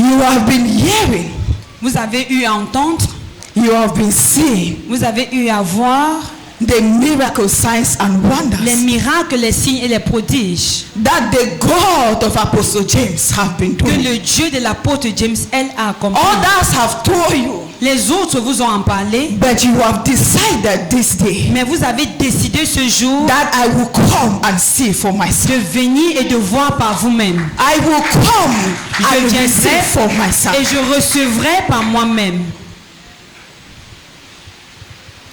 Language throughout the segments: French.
You have been hearing. Vous avez eu à entendre. You have been seeing. Vous avez eu à voir. The miracle signs and wonders. Les miracles, les signes et les prodiges. That the God of Apostle James have been Que doing. le Dieu de l'apôtre James, elle a accompli. Others have told you. Les autres vous ont en parlé. But you have decided this day. Mais vous avez décidé ce jour. That I will come and see for myself. De venir et de voir par vous-même. I will come and receive for myself. Et je recevrai par moi-même.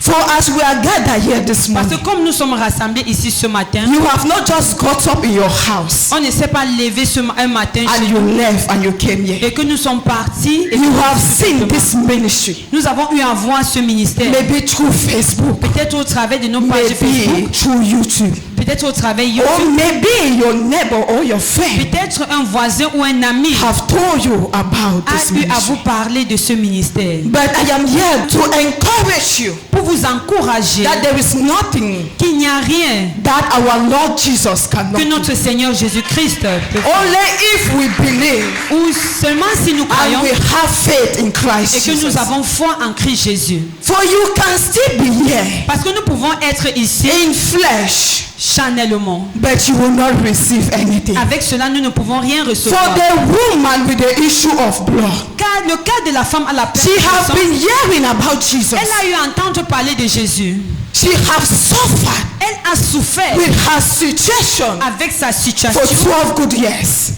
For as we are gathered here this morning, parce que comme nous sommes rassemblés ici ce matin, you have not just got up in your house. On ne s'est pas levé un matin and you left and you came here. Et que nous sommes partis. Et you have seen this ministry. Nous avons eu à voir ce ministère. Maybe through Facebook. Peut-être au travers de nos pages Facebook. Through YouTube. Peut-être au travers YouTube. Or maybe your neighbor or your friend. Peut-être un voisin ou un ami. Have told you about this ministry. A eu à vous parler de ce ministère. But I am here to encourage you. Pour vous encourager. That there is nothing. Qu'il n'y a rien. That our Lord Jesus cannot. Que notre Seigneur Jésus-Christ peut faire. Only if we believe. Ou seulement si nous croyons. And we have faith in Christ et que Jesus. nous avons foi en Christ Jésus. For you can still be here. Parce que nous pouvons être ici. In flesh. Charnellement. But you will not receive anything. Avec cela, nous ne pouvons rien recevoir. For the woman with the issue of blood. Car le cas de la femme à la plaie. She has been hearing about Jesus. Elle a eu à entendre parler de Jésus. She has suffered. Elle a souffert. With her situation. Avec sa situation. For 12 good years.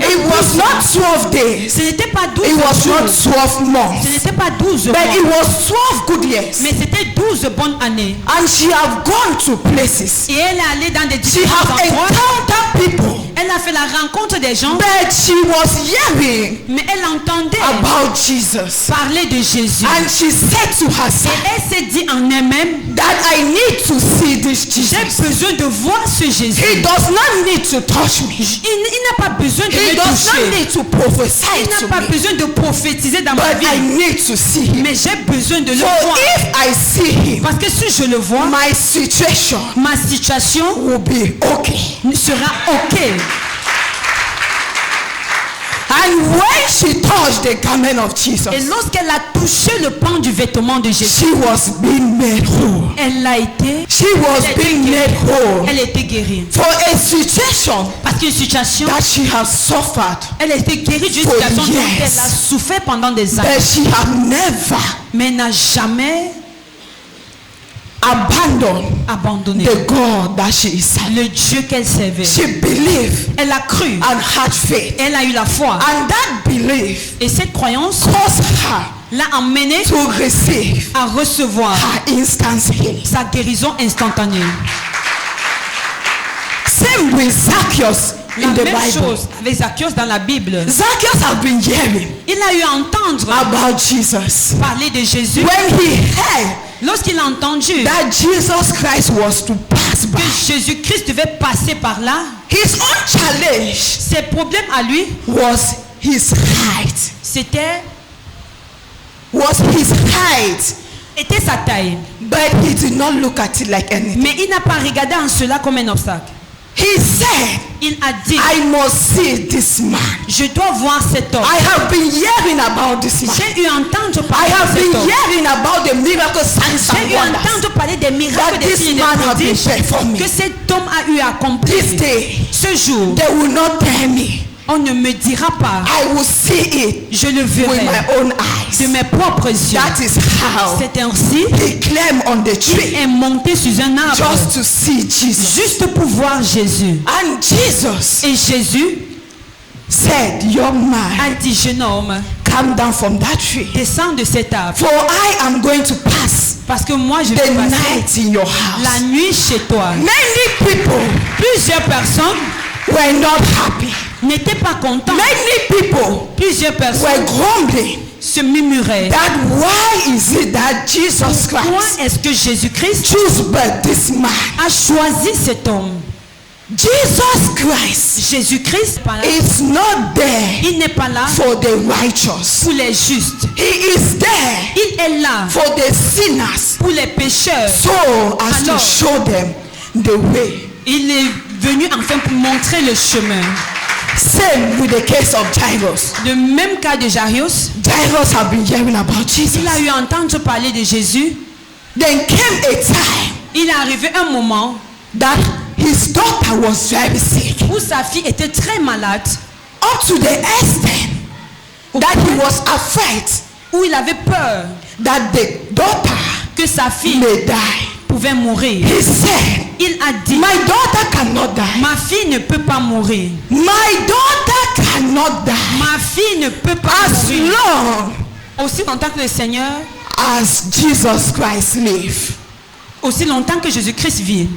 It was not 12 days. Ce n'était pas 12 It was jours. not 12 months. Ce n'était pas 12 mois. But it was 12 good years. Mais c'était 12 bonnes années. And she have gone to places. Et elle est allée dans des différents endroits. She have encountered people. Elle a fait la rencontre des gens. But she was hearing. Mais elle entendait about Jesus. Parler de Jésus. And she said to herself. Et elle s'est dit en elle-même. That I need to see this Jesus. J'ai besoin de voir ce Jésus. He does not need to touch me. Il n'a pas besoin de me toucher. Need to prophesy il n'a pas besoin de prophétiser dans ma vie. I need to see him. Mais j'ai besoin de le so voir. If I see him, parce que si je le vois, ma situation will be okay. Sera ok. And when she touched the garment of Jesus, et lorsqu'elle a touché le pan du vêtement de Jésus, she was being made whole. Elle a été. She was being made whole. Elle était guérie. For a situation. Parce qu'une situation. That she has suffered. Elle a été guérie d'une situation dont elle a souffert pendant des années. But she had never. Mais n'a jamais. Abandonné the God that she is serving. Le Dieu qu'elle servait. She believed. Elle a cru. And had faith. Elle a eu la foi. And that belief. Et cette croyance caused her l'a emmenée to receive à recevoir her instant healing. Sa guérison instantanée. Same with Zacchaeus. La même chose avec Zacchaeus dans la Bible. Zacchaeus have been hearing. Il a eu à entendre about Jesus. Parler de Jésus. When he heard lorsqu'il a entendu that Jesus Christ was to pass by. Que Jésus-Christ devait passer par là. His own challenge. Ses problèmes à lui. Was his height. C'était. Was his height. Était sa taille. But he did not look at it like anything. Mais il n'a pas regardé en cela comme un obstacle. He said, il a dit, I must see this man. Je dois voir cet homme. I have been hearing about this man. J'ai eu à entendre parler I have de cet been homme. hearing about the miracle signs and J'ai eu à entendre parler des miracles des signes et des prodiges que cet homme a eu à accomplir. This day, ce jour, they will not tell me. On ne me dira pas. I will see it. Je le verrai. With my own eyes. De mes propres yeux. That is how. C'est ainsi. He climbed on the tree. Il est monté sur un arbre. Just to see Jesus. Juste pour voir Jésus. And Jesus. Et Jésus said, young man. A dit, jeune homme. Come down from that tree. Descends de cet arbre. For I am going to pass. Parce que moi je vais passer in your house. La nuit chez toi. Many people. Plusieurs personnes. Were not happy. N'étaient pas contents. Many people. Plusieurs personnes. Were grumbling. Se murmuraient. That why is it that Jesus Christ? Pourquoi est-ce que Jésus-Christ choose but this man? A choisi cet homme? Jesus Christ. Jésus-Christ is not there. Il n'est pas là for the righteous. Pour les justes. He is there. Il est là for the sinners. Pour les pécheurs. So as to show them the way. Il est venu enfin pour montrer le chemin. Same with the case of Jairus. Le même cas de Jairus. Jairus have been hearing about Jesus. Il a eu entendu parler de Jésus. Then came a time. Il est arrivé un moment that his daughter was very sick. Où sa fille était très malade. Up to the extent that he was afraid. Où il avait peur. That the daughter que sa fille may die. Pouvait mourir. He said, il a dit, my daughter cannot die. Ma fille ne peut pas mourir. My daughter cannot die. Ma fille ne peut pas mourir. Long aussi longtemps que le Seigneur, as Jesus Christ live. Aussi longtemps que Jésus-Christ vit.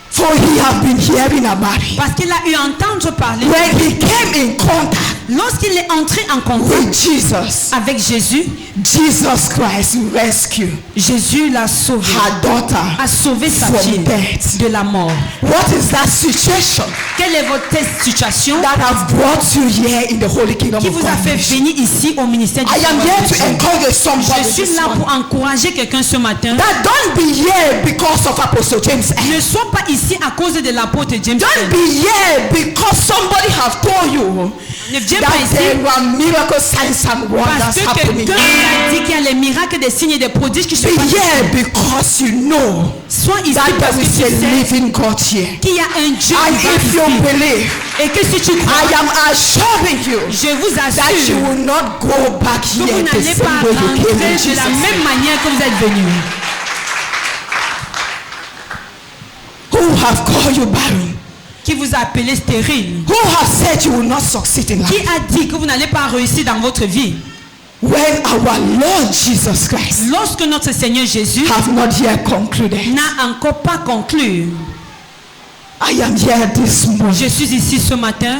For he have been hearing about it. Parce qu'il a eu entendu parler. When he came in contact, lorsqu'il est entré en contact with Jesus, avec Jésus, Jesus Christ rescued. Jésus l'a sauvé. Her daughter a sauvé sa from fille death. De la mort. What is that situation? Quelle est votre situation that have brought you here in the Holy Kingdom qui vous a fait venir ici au ministère du I am here to encourage somebody. Je suis là pour encourager quelqu'un ce matin. That don't be here because of Apostle James. Ne sois pas ici à cause de l'apôtre James. Don't be here because somebody have told you ne viens that pas ici there were miracle signs and wonders parce que happening. quelqu'un a dit qu'il y a les miracles, des signes et des prodiges qui se passent. Be here because you know sois ici that parce there que is tu a sais living God here. Qu'il y a un Dieu and if you believe, et que si tu crois, I am assuring you je vous assure that you will not go back que here vous n'allez pas rentrer de la même manière que vous êtes venu. Who have called you barren? Qui vous a appelé stérile? Who have said you will not succeed in life? Qui a dit que vous n'allez pas réussir dans votre vie? When our Lord Jesus Christ lorsque notre Seigneur Jésus have not yet concluded, n'a encore pas conclu. I am here this morning. Je suis ici ce matin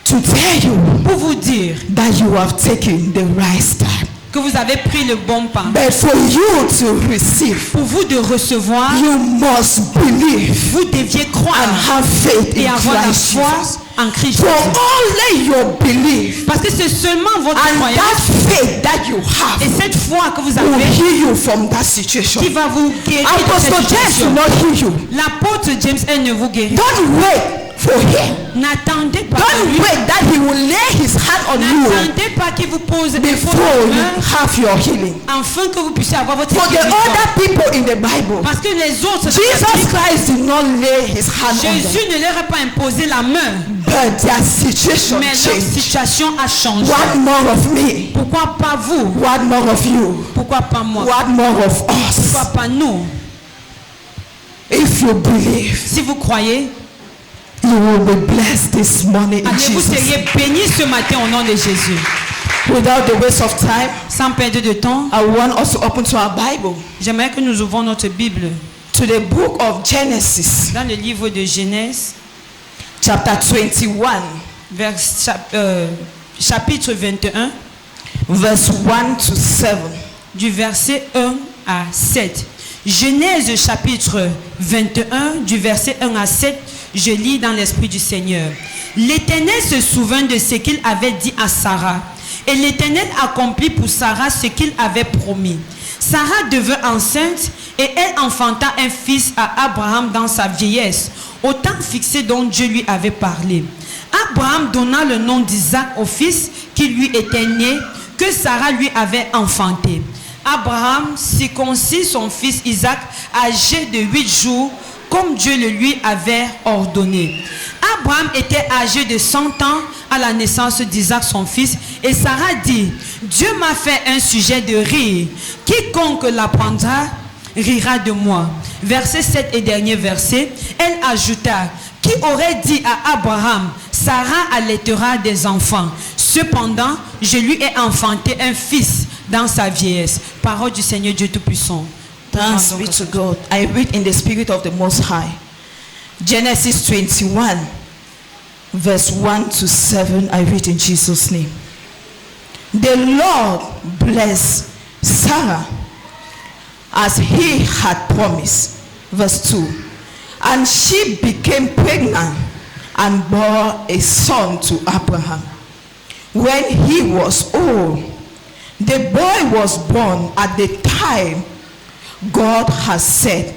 to tell you pour vous dire that you have taken the right step. Que vous avez pris le bon pas. But for you to receive, pour vous de recevoir, you must believe. Vous deviez croire and have faith et in avoir Christ la foi Jesus. en Christ. For only your belief, parce que c'est seulement votre and croyance that faith that you have, et cette foi que vous avez, will heal you from that situation. Qui va vous guérir de cette situation. James will not heal you. L'apôtre James, elle ne vous guérit. Don't wait for him. N'attendez pas. Don't wait that he will lay his hand on you. N'attendez pas qu'il vous pose before you have your healing. Afin que vous puissiez avoir votre For the other people in the Bible, parce que les autres, Jesus Christ did not lay his hand on them. Jésus ne leur a pas imposé la main. But their situation mais leur situation a changé. What more of me? Pourquoi pas vous? What more of you? Pourquoi pas moi? What more of us? Pourquoi pas nous? If you believe, si vous croyez, you will be blessed this morning in Jesus. Vous seriez bénis ce matin au nom de Jésus. Without the waste of time, sans perdre de temps, I want us to open to our Bible. J'aimerais que nous ouvrons notre Bible. To the book of Genesis. Dans le livre de Genèse. Chapter 21. Chapitre 21. Verse 1 to 7. Du verset 1 à 7. Genèse chapitre 21 du verset 1 à 7. Je lis dans l'esprit du Seigneur. L'Éternel se souvint de ce qu'il avait dit à Sarah. Et l'Éternel accomplit pour Sarah ce qu'il avait promis. Sarah devint enceinte et elle enfanta un fils à Abraham dans sa vieillesse, au temps fixé dont Dieu lui avait parlé. Abraham donna le nom d'Isaac au fils qui lui était né, que Sarah lui avait enfanté. Abraham circoncit son fils Isaac âgé de 8 jours, comme Dieu le lui avait ordonné. Abraham était âgé de 100 ans à la naissance d'Isaac son fils, et Sarah dit, Dieu m'a fait un sujet de rire, quiconque l'apprendra rira de moi. Verset 7 et dernier verset, elle ajouta, qui aurait dit à Abraham, Sarah allaitera des enfants. Cependant, je lui ai enfanté un fils dans sa vieillesse. Parole du Seigneur Dieu Tout-Puissant. Thanks be to God. I read in the Spirit of the Most High. Genesis 21, verse 1 to 7. I read in Jesus' name. The Lord blessed Sarah as he had promised. Verse 2. And she became pregnant and bore a son to Abraham. When he was old, the boy was born at the time God has said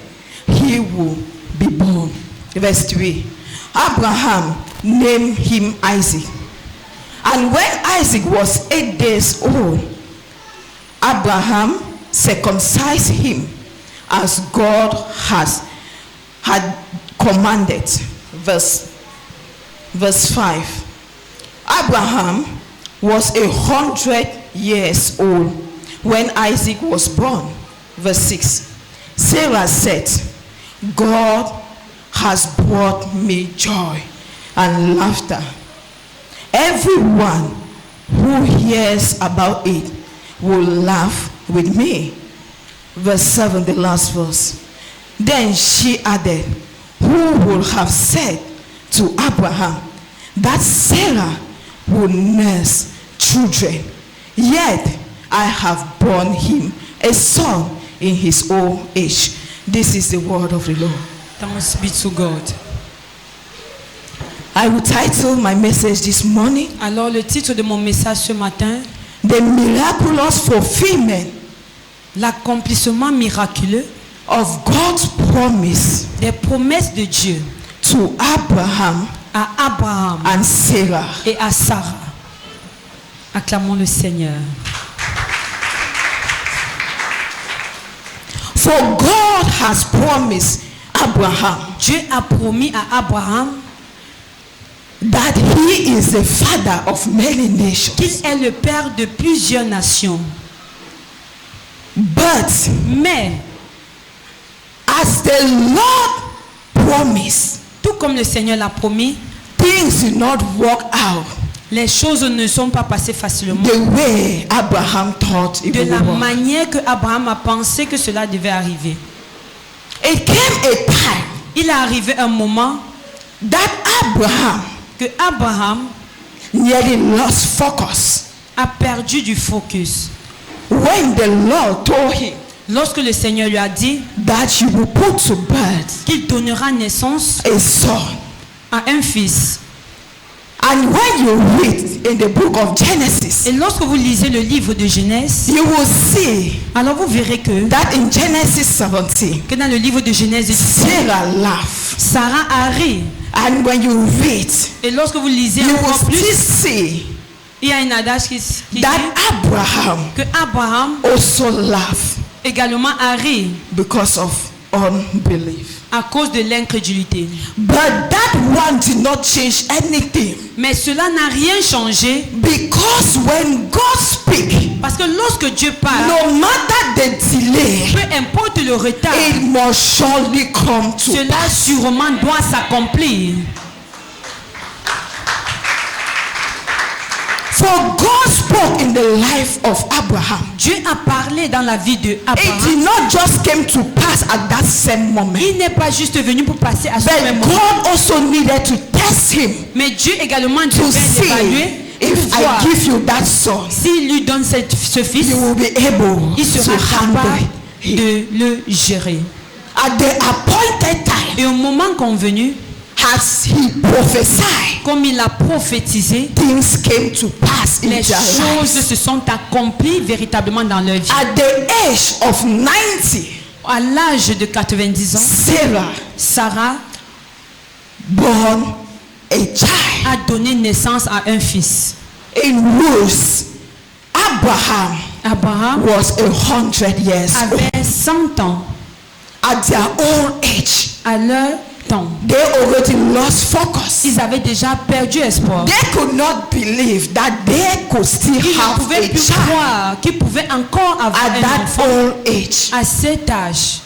he will be born. Verse 3. Abraham named him Isaac. And when Isaac was 8 days old, Abraham circumcised him as God had commanded. Verse 5. Abraham was 100 years old when Isaac was born. Verse 6. Sarah said, God has brought me joy and laughter. Everyone who hears about it will laugh with me. Verse 7, the last verse. Then she added, who would have said to Abraham that Sarah would nurse children? Yet I have borne him a son in his old age. This is the word of the Lord. Thanks be to God. I will title my message this morning, Alors le titre de mon message ce matin, The Miraculous Fulfillment l'accomplissement miraculeux of God's promise des promesses de Dieu to Abraham à Abraham and Sarah. et à Sarah. Acclamons le Seigneur. For God has promised Abraham Dieu a promis à Abraham that he is the father of many nations. qu'il est le père de plusieurs nations. But Mais, as the Lord promised, tout comme le Seigneur l'a promis, things did not work out les choses ne sont pas passées facilement. the way Abraham thought it De would la work. manière que Abraham a pensé que cela devait arriver. It came a time Il est arrivé un moment that Abraham que Abraham nearly lost focus a perdu du focus. when the Lord told him Lorsque le Seigneur lui a dit that you will put to birth qu'il donnera naissance a son. à un fils. And when you read in the book of Genesis, Et lorsque vous lisez le livre de Genèse, you will see alors vous verrez que that in Genesis 17, dans le livre de Genèse, Sarah laughed. Sarah a ri. And when you read, Et lorsque vous lisez you will encore still plus, see il y a un adage qui dit that Abraham que Abraham also laughed également a ri because of unbelief. à cause de l'incrédulité. But that one did not change anything, Mais cela n'a rien changé because when God speaks, parce que lorsque Dieu parle, no matter the delay, peu importe le retard, it must surely come to cela pass. sûrement doit s'accomplir. For God spoke in the life of Abraham. Dieu a parlé dans la vie de It Abraham. did not just come to pass at that same moment, Il n'est pas juste venu pour passer à ce but même moment. God also needed to test him Mais Dieu également to devait see l'évaluer if pour voir I give you that son, s'il lui donne ce fils, you will be able il sera to handle capable him. de le gérer. At the appointed time, Et au moment convenu, as he prophesied, comme il a prophétisé, things came to pass in les their choses lives. se sont accomplies véritablement dans leur vie. At the age of 90, À l'âge de 90 ans, Sarah born a child a donné naissance à un fils. in whose Abraham Abraham was 100 years old. avait 100 ans. At their old age, À leur temps, they already lost focus. ils avaient déjà perdu espoir. They could not believe that they could still Ils ne have pouvaient a plus child croire qu'ils pouvaient encore avoir at un that enfant old age. à cet âge.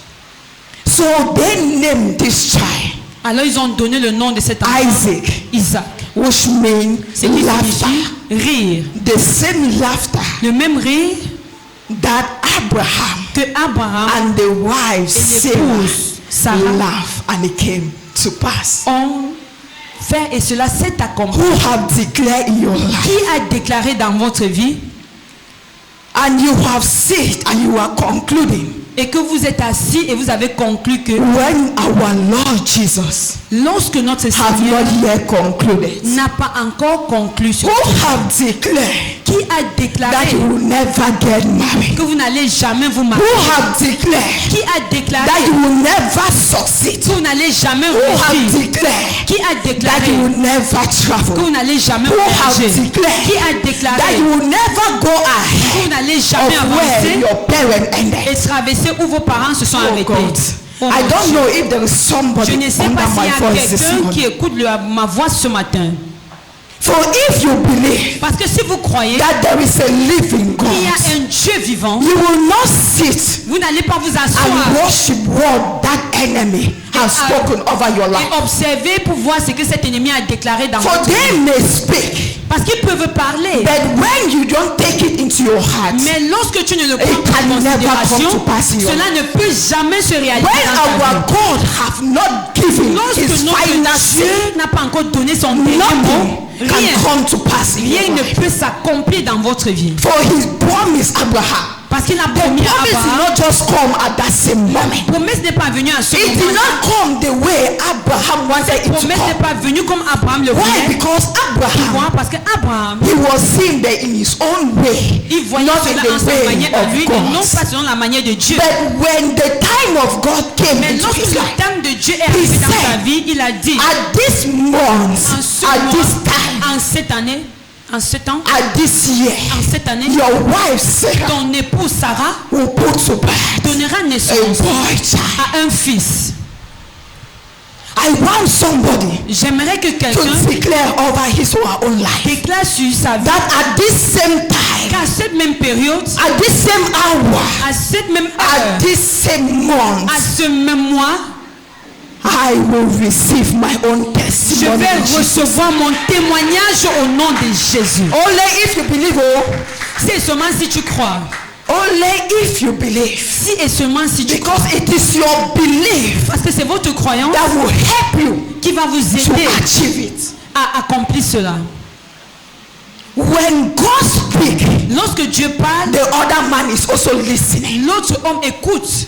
So they named this child Alors ils ont donné le nom de cet enfant Isaac, Isaac, which means ce qui laughter. signifie rire. The same laughter Le même rire that Abraham que Abraham and the wife et l'épouse Sarah Sarah laughed, and it came to pass. ont fait, et cela s'est accompli. Who have declared in your life, Qui a déclaré dans votre vie and you have seen and you are concluding, et que vous êtes assis et vous avez conclu que when our Lord Jesus lorsque notre have Seigneur not yet concluded, n'a pas encore conclu sur who have declared qui Qui a that déclaré you will never get married? que vous n'allez jamais vous Who marier? have declared Qui a déclaré that you will never succeed? que vous n'allez jamais Who have réussir? declared Qui a that déclaré you will never que travel? vous n'allez jamais Who have voyager? declared Qui a that déclaré you will never go que vous ahead n'allez jamais of where avancer your parents et ended? traverser où vos parents se sont Oh arrêtés? God. Oh I mon don't Dieu. know if there is somebody Je ne sais under pas s'il my y a voice this quelqu'un qui morning. écoute ma voix ce matin. For if you believe Parce que si vous croyez that there is a living God, qu'il y a un Dieu vivant, you will not sit vous n'allez pas vous and asseoir worship what that enemy has spoken over your et life. observer pour voir ce que cet ennemi a déclaré dans For votre vie. they may speak, Parce qu'ils peuvent parler. but when you don't take it into your heart, Mais lorsque tu ne le it prends pas can en never come considération, to pass in your cela ne peut jamais se réaliser when dans ta our vie. God have not given his Lorsque notre final Dieu say, n'a pas encore donné son dernier mot, nothing can rien, come to pass in your rien ne life. peut s'accomplir dans votre vie. For his promise, Abraham, Parce qu'il a the promis à promise did Abraham. not just come at that same moment. La promesse n'est pas venue à ce It did moment-là. not come the way Abraham wanted it La to promesse n'est come. pas venue comme Abraham le Why? voulait. Because Abraham, Pourquoi? Parce que Abraham, he was seeing that in his own way, il voyait not in cela en the sa way manière à lui of et non God. pas selon la manière de Dieu. But when the time of God came Mais into lorsque his le life, temps de Dieu est arrivé dans said, sa vie, il a dit, at this month, en ce at this mois, time, en cette année, en ce temps, at this year, en cette année, your wife Sarah ton épouse Sarah will put to birth donnera a naissance boy child. à un fils. I want somebody J'aimerais que to quelqu'un declare over his or her own life déclare sur sa vie that at this same time, qu'à cette même période, at this same hour, à cette même at heure, this same month, à ce même mois, I will receive my own je testimony. vais in Jesus. recevoir mon témoignage au nom de Jésus. Only if you believe, oh, C'est seulement si tu crois. only if you believe. Si et seulement si tu crois. Because it is your belief Parce que c'est votre croyance that will help you qui va vous to aider achieve it. à accomplir cela. When God speaks, Lorsque Dieu parle, the other man is also listening. l'autre homme écoute.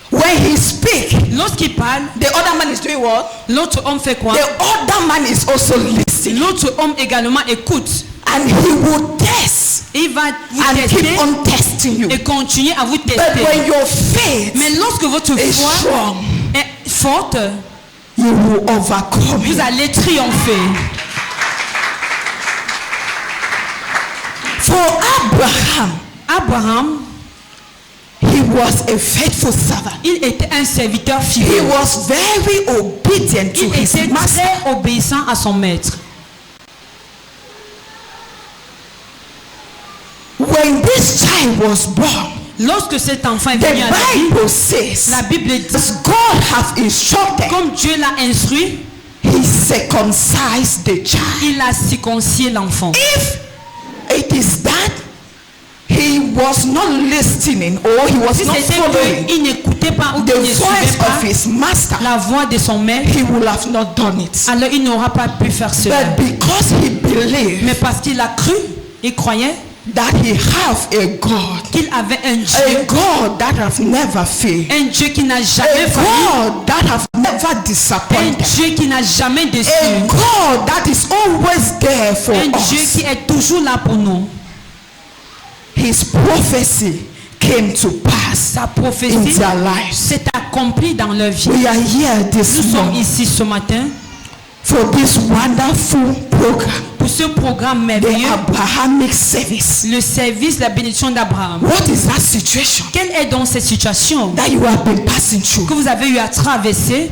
When he speaks, Lorsqu'il parle, the other man is doing what? l'autre homme fait quoi? The other man is also listening. L'autre homme également écoute. And he will test Il va vous and tester keep on testing you. et continuer à vous But tester. when your faith Mais lorsque votre is foi strong, est forte, you will overcome vous it. allez triompher. For Abraham, Abraham, he was a faithful servant. il était un serviteur He fidèle. was very obedient to Il his était master. très obéissant à son maître. When this child was born, Lorsque cet enfant est the venu à la vie, Bible says, la Bible dit, as God have instructed, comme Dieu l'a instruit, he circumcised the child. il a circoncisé l'enfant. If it is that he was not listening or he was Si not c'était following qu'il n'écoutait pas ou the qu'il ne voice suivait of pas his master, la voix de son maître, he would have not done it. alors il n'aura pas pu faire cela. But because he believed Mais parce qu'il a cru, il croyait that he have a God, qu'il avait un a Dieu, God that have never failed, un Dieu qui n'a a jamais failli, God that have never un disappointed, Dieu qui n'a jamais déçu, a God that is always there for un Dieu us. qui est toujours là pour nous. His prophecy came to pass Sa in prophétie their lives. s'est accomplie dans leur vie. We are here this Nous sommes morning ici ce matin for this wonderful program, pour ce programme the merveilleux, Abrahamic service. le service, la bénédiction d'Abraham. What is that situation Quelle est donc cette situation that you have been passing through? que vous avez eu à traverser?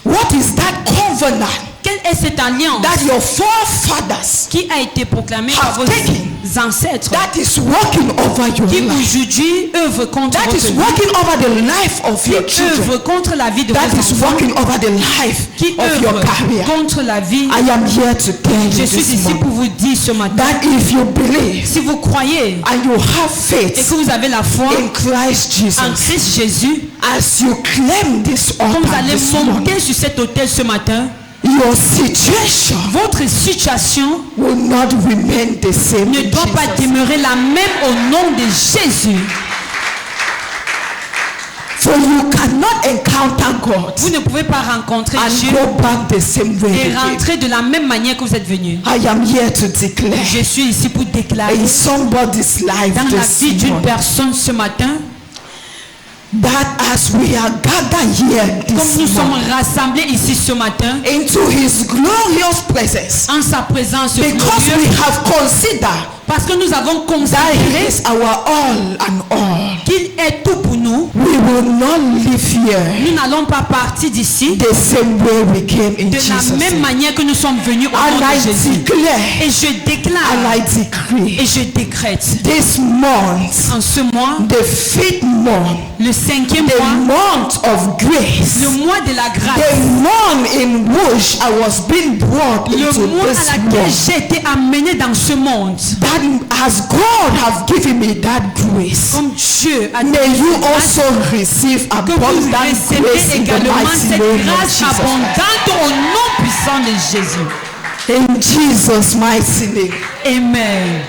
What is that covenant Quelle est cette alliance that your forefathers qui a été proclamée par have vos taken ancêtres that is working over your qui life, aujourd'hui œuvrent contre that votre is vie, working over the life of your qui children, œuvrent contre la vie de that vos is enfants, working over the life qui of your œuvrent career? contre la vie. I am here to tell Je you suis this ici morning pour vous dire ce matin, that if you believe si vous croyez and you have et faith que vous avez la foi in Christ en Jesus, Christ Jésus, as you claim this quand vous altar allez this morning, monter sur cet autel ce matin, your situation votre situation will not remain the same. ne in doit pas Jesus. demeurer la même au nom de Jésus. So you cannot encounter God Vous ne pouvez pas rencontrer and Dieu go back the same way et again. rentrer de la même manière que vous êtes venu. I am here to declare Je suis ici pour déclarer in somebody's life dans la this vie d'une morning personne ce matin, that as we are gathered here comme nous this sommes morning rassemblés ici ce matin, into his glorious presence, en sa présence because we glorieuse, have considered parce que nous avons that he considéré is our all and all, qu'il est tout pour nous, we will not live here nous n'allons pas partir d'ici the same way we came in de la Jesus' même name. manière que nous sommes venus au nom And I de Jésus. declare Et je and déclare I decree et je décrète this month, en ce mois, the 5th month, le 5e the mois, month of grace, le mois de la the grâce, month in which I was being brought le into mois this à laquelle world, j'ai été amené dans ce monde. that as God have given me that grace, Comme Dieu a may donné you cette grâce, also receive que vous abundant grace recevez in the également mighty cette name of grâce Jesus. abondante au nom puissant de Jésus. In Jesus' mighty name. Amen.